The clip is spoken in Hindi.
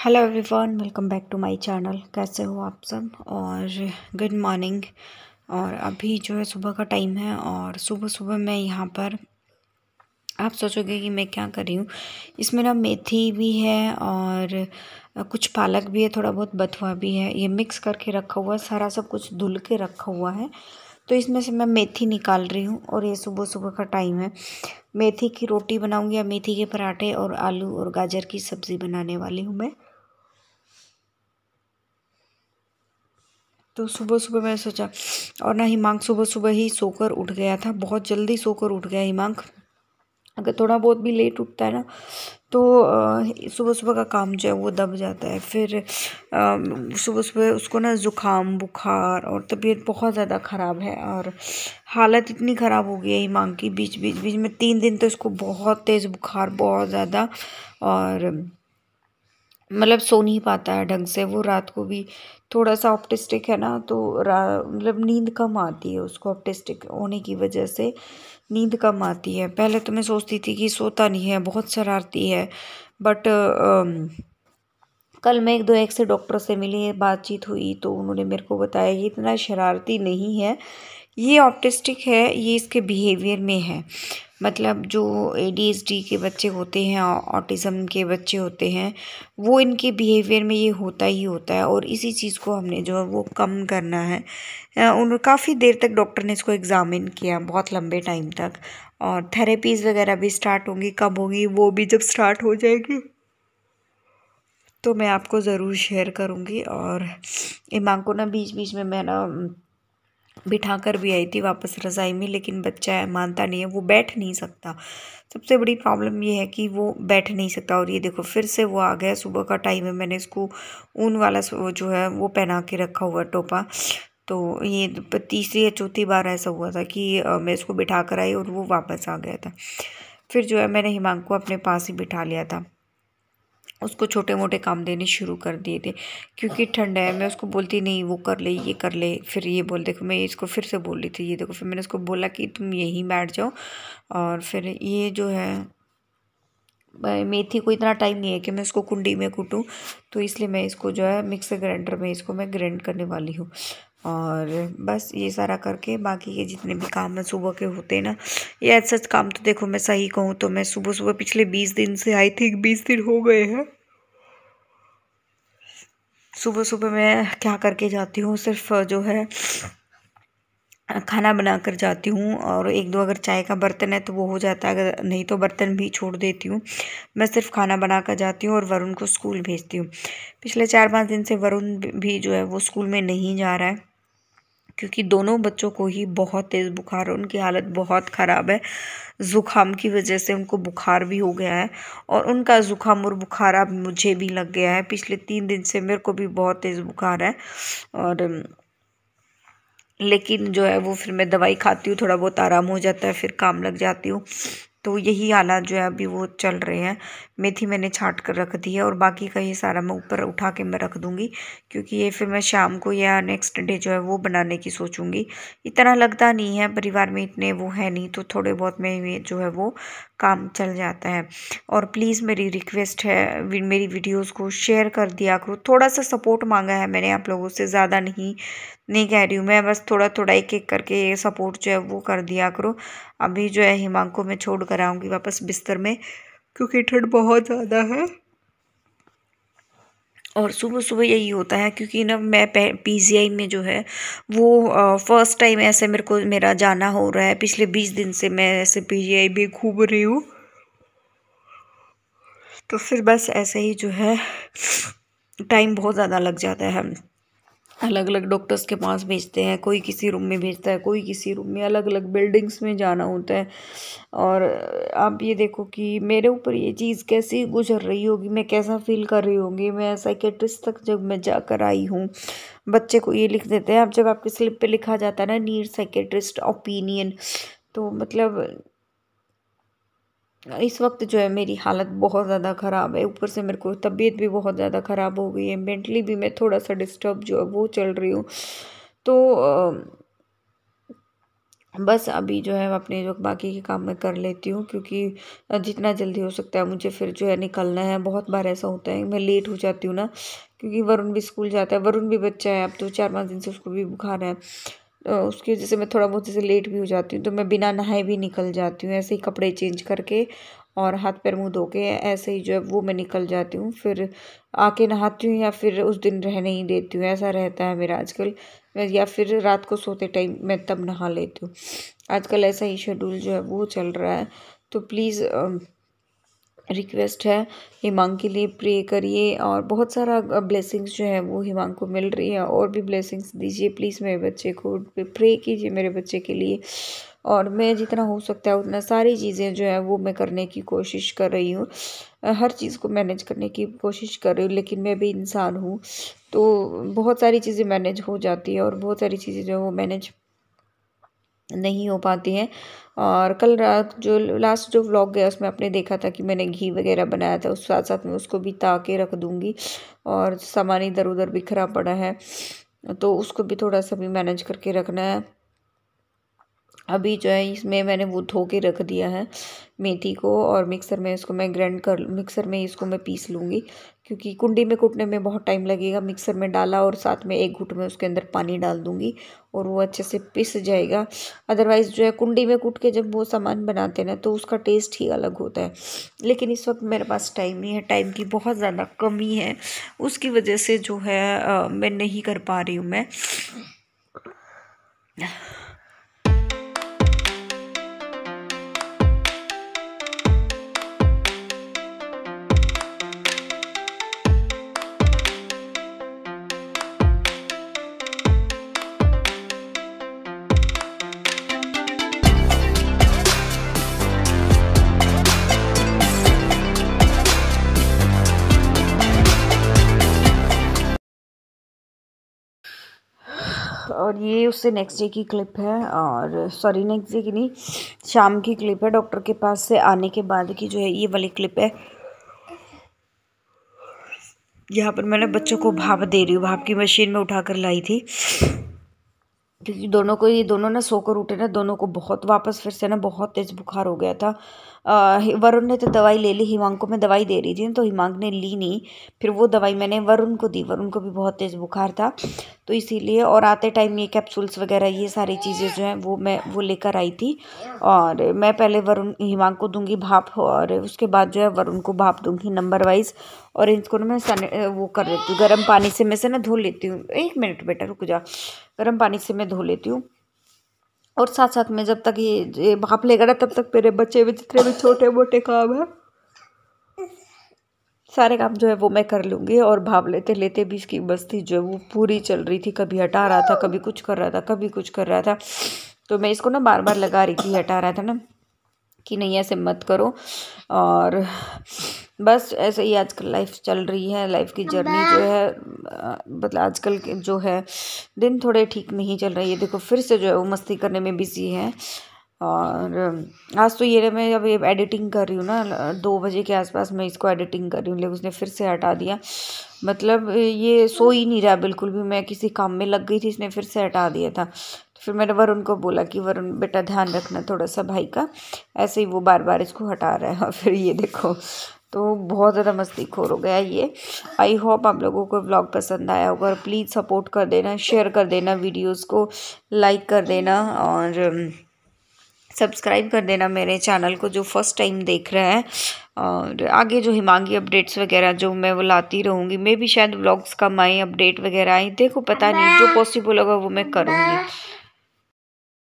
Hello everyone, welcome back to my channel. कैसे हो आप सब? और गुड मॉर्निंग। और अभी जो है सुबह का टाइम है और सुबह सुबह मैं यहाँ पर, आप सोचोगे कि मैं क्या कर रही हूँ। इसमें ना मेथी भी है और कुछ पालक भी है, थोड़ा बहुत बथुआ भी है। ये मिक्स करके रखा हुआ है, सारा सब कुछ धुल के रखा हुआ है। तो इसमें से मैं मेथी निकाल रही हूँ और ये सुबह सुबह का टाइम है। मेथी की रोटी बनाऊँगी या मेथी के पराठे और आलू और गाजर की सब्ज़ी बनाने वाली हूँ मैं। तो सुबह सुबह मैंने सोचा, और ना हिमांक सुबह सुबह ही सोकर उठ गया था, बहुत जल्दी सोकर उठ गया हिमांक। अगर थोड़ा बहुत भी लेट उठता है ना तो सुबह सुबह का काम जो है वो दब जाता है। फिर सुबह सुबह उसको ना ज़ुकाम बुखार और तबीयत बहुत ज़्यादा ख़राब है और हालत इतनी ख़राब हो गई है हिमांक की। बीच में 3 दिन तो इसको बहुत तेज़ बुखार, बहुत ज़्यादा। और मतलब सो नहीं पाता है ढंग से। वो रात को भी थोड़ा सा ऑप्टिस्टिक है ना, तो मतलब नींद कम आती है उसको। ऑप्टिस्टिक होने की वजह से नींद कम आती है। पहले तो मैं सोचती थी कि सोता नहीं है, बहुत शरारती है, बट कल मैं एक से डॉक्टर से मिली, बातचीत हुई तो उन्होंने मेरे को बताया कि इतना शरारती नहीं है, ये ऑप्टिस्टिक है, ये इसके बिहेवियर में है। मतलब जो ADHD के बच्चे होते हैं, ऑटिज़म के बच्चे होते हैं, वो इनके बिहेवियर में ये होता ही होता है। और इसी चीज़ को हमने जो है वो कम करना है। उन काफ़ी देर तक डॉक्टर ने इसको एग्ज़ामिन किया, बहुत लंबे टाइम तक। और थेरेपीज़ वगैरह भी स्टार्ट होंगी, कब होंगी वो भी जब स्टार्ट हो जाएगी तो मैं आपको ज़रूर शेयर करूँगी। और इमाम को ना बीच बीच में मैं ना बिठा कर भी आई थी वापस रज़ाई में, लेकिन बच्चा है, मानता नहीं है, वो बैठ नहीं सकता। सबसे बड़ी प्रॉब्लम ये है कि वो बैठ नहीं सकता। और ये देखो फिर से वो आ गया। सुबह का टाइम है, मैंने इसको ऊन वाला जो है वो पहना के रखा हुआ टोपा। तो ये तीसरी या चौथी बार ऐसा हुआ था कि मैं इसको बिठा कर आई और वो वापस आ गया था। फिर जो है मैंने हिमांक को अपने पास ही बिठा लिया था, उसको छोटे मोटे काम देने शुरू कर दिए थे। क्योंकि ठंड है, मैं उसको बोलती नहीं वो कर ले ये कर ले, फिर ये बोल, देखो मैं इसको फिर से बोल रही थी, ये देखो। फिर मैंने उसको बोला कि तुम यहीं बैठ जाओ। और फिर ये जो है मेथी को इतना टाइम नहीं है कि मैं इसको कुंडी में कूटूं, तो इसलिए मैं इसको जो है मिक्सर ग्राइंडर में इसको मैं ग्राइंड करने वाली हूँ। और बस ये सारा करके बाकी के जितने भी काम है सुबह के होते हैं ना, ये सच काम तो देखो मैं सही कहूँ तो मैं सुबह सुबह पिछले 20 दिन से, आई थिंक 20 दिन हो गए हैं, सुबह सुबह मैं क्या करके जाती हूँ, सिर्फ जो है खाना बना कर जाती हूँ। और एक दो अगर चाय का बर्तन है तो वो हो जाता है, अगर नहीं तो बर्तन भी छोड़ देती हूँ। मैं सिर्फ खाना बना कर जाती हूँ और वरुण को स्कूल भेजती हूँ। पिछले 4-5 दिन से वरुण भी जो है वो स्कूल में नहीं जा रहा है, क्योंकि दोनों बच्चों को ही बहुत तेज़ बुखार है, उनकी हालत बहुत ख़राब है। ज़ुकाम की वजह से उनको बुखार भी हो गया है और उनका ज़ुकाम और बुखार अब मुझे भी लग गया है। पिछले 3 दिन से मेरे को भी बहुत तेज़ बुखार है। और लेकिन जो है वो फिर मैं दवाई खाती हूँ, थोड़ा बहुत आराम हो जाता है, फिर काम लग जाती हूँ। तो यही हालात जो है अभी वो चल रहे हैं। मेथी मैंने छांट कर रख दी है और बाकी का ये सारा मैं ऊपर उठा के मैं रख दूँगी, क्योंकि ये फिर मैं शाम को या नेक्स्ट डे जो है वो बनाने की सोचूंगी। इतना लगता नहीं है, परिवार में इतने वो है नहीं, तो थोड़े बहुत में जो है वो काम चल जाता है। और प्लीज़ मेरी रिक्वेस्ट है, मेरी वीडियोज़ को शेयर कर दिया करो। थोड़ा सा सपोर्ट मांगा है मैंने आप लोगों से, ज़्यादा नहीं कह रही हूँ मैं, बस थोड़ा थोड़ा एक एक करके ये सपोर्ट जो है वो कर दिया करो। अभी जो है हिमांक को मैं छोड़ कर आऊँगी वापस बिस्तर में, क्योंकि ठंड बहुत ज़्यादा है। और सुबह सुबह यही होता है, क्योंकि ना मैं PGI में जो है वो फर्स्ट टाइम ऐसे मेरा जाना हो रहा है। पिछले 20 दिन से मैं ऐसे PGI भी घूम रही हूँ, तो फिर बस ऐसे ही जो है टाइम बहुत ज़्यादा लग जाता है। हम अलग अलग डॉक्टर्स के पास भेजते हैं, कोई किसी रूम में भेजता है, कोई किसी रूम में, अलग अलग बिल्डिंग्स में जाना होता है। और आप ये देखो कि मेरे ऊपर ये चीज़ कैसी गुजर रही होगी, मैं कैसा फील कर रही होंगी। मैं साइकेट्रिस्ट तक जब मैं जाकर आई हूँ, बच्चे को ये लिख देते हैं। अब जब आपके स्लिप पे लिखा जाता है ना नीड साइकेट्रिस्ट ओपिनियन, तो मतलब इस वक्त जो है मेरी हालत बहुत ज़्यादा ख़राब है। ऊपर से मेरे को तबीयत भी बहुत ज़्यादा ख़राब हो गई है, मेंटली भी मैं थोड़ा सा डिस्टर्ब जो है वो चल रही हूँ। तो बस अभी जो है अपने जो बाकी के काम मैं कर लेती हूँ, क्योंकि जितना जल्दी हो सकता है मुझे फिर जो है निकलना है। बहुत बार ऐसा होता है मैं लेट हो जाती हूँ ना, क्योंकि वरुण भी स्कूल जाता है। वरुण भी बच्चा है, अब तो 4-5 दिन से उसको भी बुखार है। उसकी वजह से मैं थोड़ा बहुत जैसे लेट भी हो जाती हूँ, तो मैं बिना नहाए भी निकल जाती हूँ, ऐसे ही कपड़े चेंज करके और हाथ पैर मुँह धो के ऐसे ही जो है वो मैं निकल जाती हूँ। फिर आके नहाती हूँ या फिर उस दिन रहने ही देती हूँ, ऐसा रहता है मेरा आजकल। या फिर रात को सोते टाइम मैं तब नहा लेती हूँ। आजकल ऐसा ही शेड्यूल जो है वो चल रहा है। तो प्लीज़ रिक्वेस्ट है, हिमांक के लिए प्रे करिए और बहुत सारा ब्लेसिंग्स जो है वो हिमांक को मिल रही है, और भी ब्लेसिंग्स दीजिए प्लीज़ मेरे बच्चे को। प्रे कीजिए मेरे बच्चे के लिए, और मैं जितना हो सकता है उतना सारी चीज़ें जो है वो मैं करने की कोशिश कर रही हूँ। हर चीज़ को मैनेज करने की कोशिश कर रही हूँ, लेकिन मैं भी इंसान हूँ, तो बहुत सारी चीज़ें मैनेज हो जाती है और बहुत सारी चीज़ें जो है वो मैनेज नहीं हो पाती हैं। और कल रात जो लास्ट जो व्लॉग गया उसमें आपने देखा था कि मैंने घी वगैरह बनाया था, उस साथ साथ में उसको भी ताके रख दूँगी, और सामान इधर उधर बिखरा पड़ा है तो उसको भी थोड़ा सा भी मैनेज करके रखना है। अभी जो है इसमें मैंने वो धो के रख दिया है मेथी को, और मिक्सर में इसको मैं मिक्सर में इसको मैं पीस लूँगी, क्योंकि कुंडी में कूटने में बहुत टाइम लगेगा। मिक्सर में डाला और साथ में एक घूंट में उसके अंदर पानी डाल दूँगी और वो अच्छे से पिस जाएगा। अदरवाइज़ जो है कुंडी में कूट के जब वो सामान बनाते हैं ना तो उसका टेस्ट ही अलग होता है। लेकिन इस वक्त मेरे पास टाइम नहीं है, टाइम की बहुत ज़्यादा कमी है, उसकी वजह से जो है मैं नहीं कर पा रही हूँ मैं। और ये उससे नेक्स्ट डे की क्लिप है, और सॉरी नेक्स्ट डे की नहीं, शाम की क्लिप है, डॉक्टर के पास से आने के बाद की जो है ये वाली क्लिप है। यहाँ पर मैंने बच्चों को भाप दे रही हूँ, भाप की मशीन में उठा कर लाई थी, क्योंकि दोनों को ये दोनों ना सोकर उठे ना, दोनों को बहुत वापस फिर से ना बहुत तेज़ बुखार हो गया था। वरुण ने तो दवाई ले ली, हिमांक को मैं दवाई दे रही थी तो हिमांक ने ली नहीं, फिर वो दवाई मैंने वरुण को दी। वरुण को भी बहुत तेज़ बुखार था तो इसीलिए, और आते टाइम ये कैप्सूल्स वगैरह ये सारी चीज़ें जो हैं वो लेकर आई थी। और मैं पहले हिमांक को दूंगी भाप, और उसके बाद जो है वरुण को भाप दूंगी नंबर वाइज। और इनको ना मैं वो कर लेती हूँ, गर्म पानी से मैं से ना धो लेती हूँ। 1 मिनट बेटा रुक जा, गर्म पानी से मैं धो लेती हूँ। और साथ साथ में जब तक ये भाप लेगा ना तब तक मेरे बच्चे में जितने भी छोटे मोटे काम है सारे काम जो है वो मैं कर लूँगी। और भाप लेते लेते भी इसकी बस्ती जो है वो पूरी चल रही थी, कभी हटा रहा था, कभी कुछ कर रहा था, कभी कुछ कर रहा था। तो मैं इसको ना बार बार लगा रही थी, हटा रहा था ना कि नहीं ऐसे मत करो। और बस ऐसे ही आजकल लाइफ चल रही है, लाइफ की जर्नी जो है मतलब आजकल के जो है दिन थोड़े ठीक नहीं चल रही है। देखो फिर से जो है वो मस्ती करने में बिजी है। और आज तो ये मैं अब एडिटिंग कर रही हूँ ना, 2 बजे के आसपास मैं इसको एडिटिंग कर रही हूँ, लेकिन उसने फिर से हटा दिया। मतलब ये सो ही नहीं रहा बिल्कुल भी, मैं किसी काम में लग गई थी, इसने फिर से हटा दिया था। तो फिर मैंने वरुण को बोला कि वरुण बेटा ध्यान रखना थोड़ा सा भाई का, ऐसे ही वो बार बार इसको हटा रहा है। और फिर ये देखो, तो बहुत ज़्यादा मस्तीखोर हो गया ये। आई होप आप लोगों को व्लॉग पसंद आया होगा, और प्लीज़ सपोर्ट कर देना, शेयर कर देना वीडियोस को, लाइक कर देना और सब्सक्राइब कर देना मेरे चैनल को जो फर्स्ट टाइम देख रहा है। और आगे जो हिमांगी अपडेट्स वगैरह जो मैं वो लाती रहूँगी, मैं भी शायद व्लॉग्स कम आए, अपडेट वगैरह आए, देखो पता नहीं, जो पॉसिबल होगा वो मैं करूँगी।